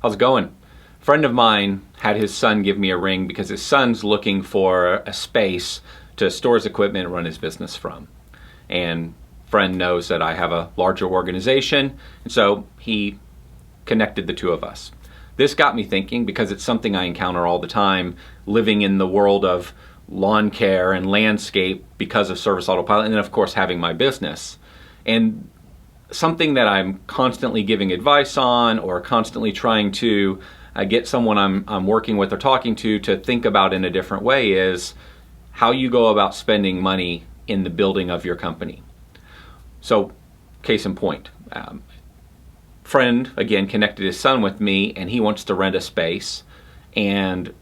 How's it going? A friend of mine had his son give me a ring because his son's looking for a space to store his equipment and run his business from. And friend knows that I have a larger organization, and so he connected the two of us. This got me thinking because it's something I encounter all the time living in the world of lawn care and landscape because of Service Autopilot, and then of course having my business. And something that I'm constantly giving advice on or constantly trying to get someone I'm working with or talking to think about in a different way is how you go about spending money in the building of your company. So, case in point, friend again connected his son with me, and he wants to rent a space, and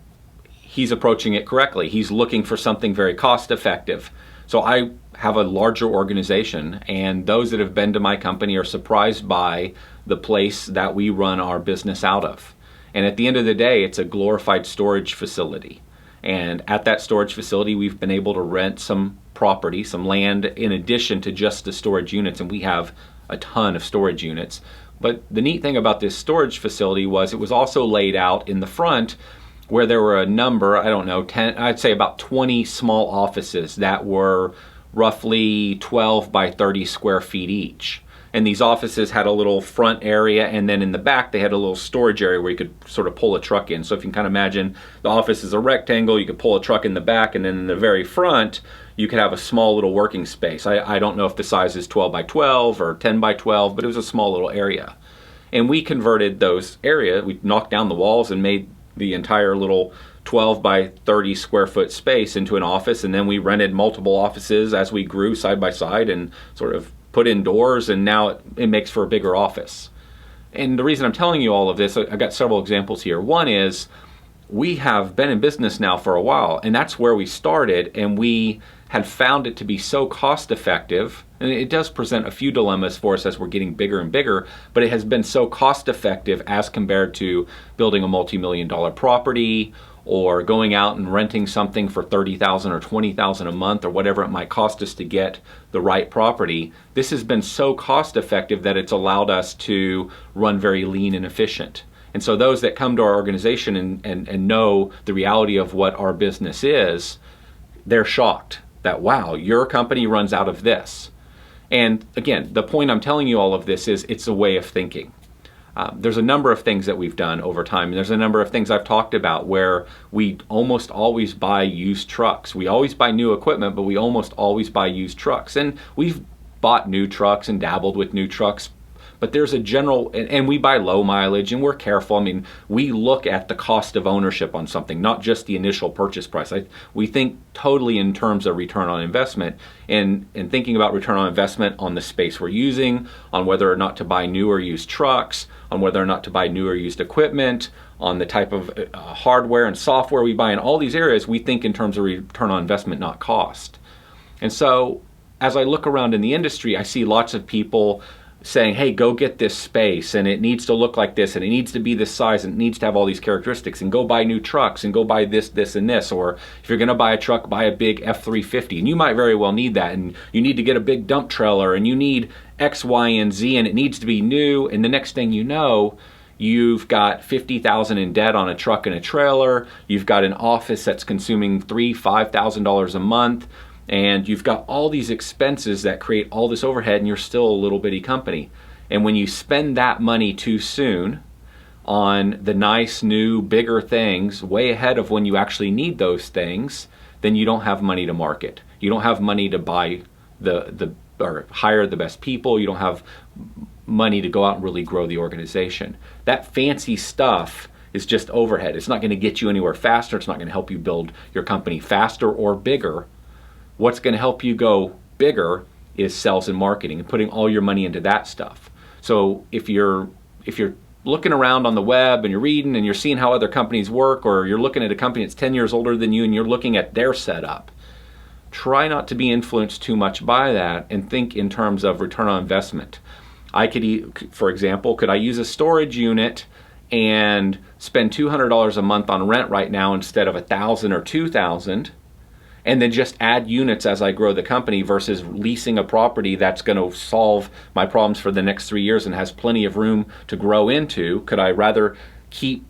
he's approaching it correctly. He's looking for something very cost effective. So I have a larger organization, and those that have been to my company are surprised by the place that we run our business out of. And at the end of the day, it's a glorified storage facility. And at that storage facility, we've been able to rent some property, some land, in addition to just the storage units, and we have a ton of storage units. But the neat thing about this storage facility was it was also laid out in the front where there were a number, I don't know, 10, I'd say about 20 small offices that were roughly 12 by 30 square feet each. And these offices had a little front area, and then in the back they had a little storage area where you could sort of pull a truck in. So if you can kind of imagine the office is a rectangle, you could pull a truck in the back, and then in the very front you could have a small little working space. I don't know if the size is 12 by 12 or 10 by 12, but it was a small little area. And we converted those areas, we knocked down the walls and made the entire little 12 by 30 square foot space into an office, and then we rented multiple offices as we grew side by side and sort of put in doors, and now it makes for a bigger office. And the reason I'm telling you all of this, I've got several examples here. One is we have been in business now for a while, and that's where we started, and we had found it to be so cost effective, and it does present a few dilemmas for us as we're getting bigger and bigger, but it has been so cost effective as compared to building a multi-million-dollar property or going out and renting something for $30,000 or $20,000 a month or whatever it might cost us to get the right property. This has been so cost effective that it's allowed us to run very lean and efficient. And so those that come to our organization and know the reality of what our business is, they're shocked that, wow, your company runs out of this. And again, the point I'm telling you all of this is it's a way of thinking. There's a number of things that we've done over time, and there's a number of things I've talked about where we almost always buy used trucks. We always buy new equipment, but we almost always buy used trucks. And we've bought new trucks and dabbled with new trucks, but there's a general, and we buy low mileage, and we're careful. I mean, we look at the cost of ownership on something, not just the initial purchase price. We think totally in terms of return on investment, and thinking about return on investment on the space we're using, on whether or not to buy new or used trucks, on whether or not to buy new or used equipment, on the type of hardware and software we buy. In all these areas, we think in terms of return on investment, not cost. And so as I look around in the industry, I see lots of people saying, hey, go get this space, and it needs to look like this, and it needs to be this size, and it needs to have all these characteristics, and go buy new trucks, and go buy this, this, and this. Or if you're gonna buy a truck, buy a big F-350, and you might very well need that, and you need to get a big dump trailer, and you need X, Y, and Z, and it needs to be new, and the next thing you know, you've got $50,000 in debt on a truck and a trailer, you've got an office that's consuming $3,000-$5,000 a month, and you've got all these expenses that create all this overhead, and you're still a little bitty company. And when you spend that money too soon on the nice, new, bigger things, way ahead of when you actually need those things, then you don't have money to market. You don't have money to buy or hire the best people. You don't have money to go out and really grow the organization. That fancy stuff is just overhead. It's not going to get you anywhere faster. It's not going to help you build your company faster or bigger. What's going to help you go bigger is sales and marketing, and putting all your money into that stuff. So if you're looking around on the web and you're reading and you're seeing how other companies work, or you're looking at a company that's 10 years older than you and you're looking at their setup, try not to be influenced too much by that and think in terms of return on investment. I could, for example, could I use a storage unit and spend $200 a month on rent right now instead of $1,000 or $2,000? And then just add units as I grow the company versus leasing a property that's going to solve my problems for the next 3 years and has plenty of room to grow into? Could I rather keep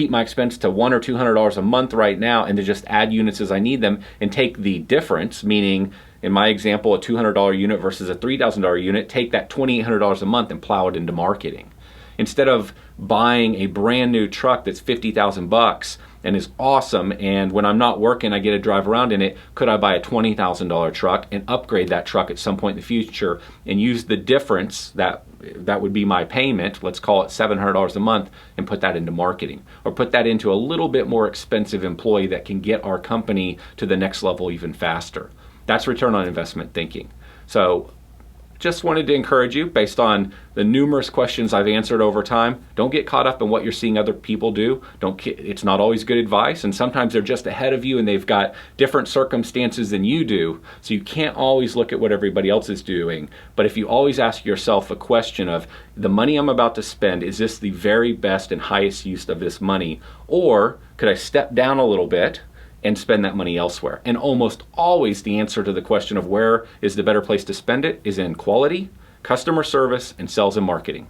my expense to $100 or $200 a month right now and to just add units as I need them and take the difference, meaning in my example, a $200 unit versus a $3,000 unit, take that $2,800 a month and plow it into marketing. Instead of buying a brand new truck that's $50,000 and is awesome, and when I'm not working I get to drive around in it, could I buy a $20,000 truck and upgrade that truck at some point in the future and use the difference that would be my payment, let's call it $700 a month, and put that into marketing, or put that into a little bit more expensive employee that can get our company to the next level even faster. That's return on investment thinking. So just wanted to encourage you, based on the numerous questions I've answered over time, don't get caught up in what you're seeing other people do. It's not always good advice, and sometimes they're just ahead of you and they've got different circumstances than you do, so you can't always look at what everybody else is doing. But if you always ask yourself a question of, the money I'm about to spend, is this the very best and highest use of this money, or could I step down a little bit and spend that money elsewhere? And almost always the answer to the question of where is the better place to spend it is in quality, customer service, and sales and marketing.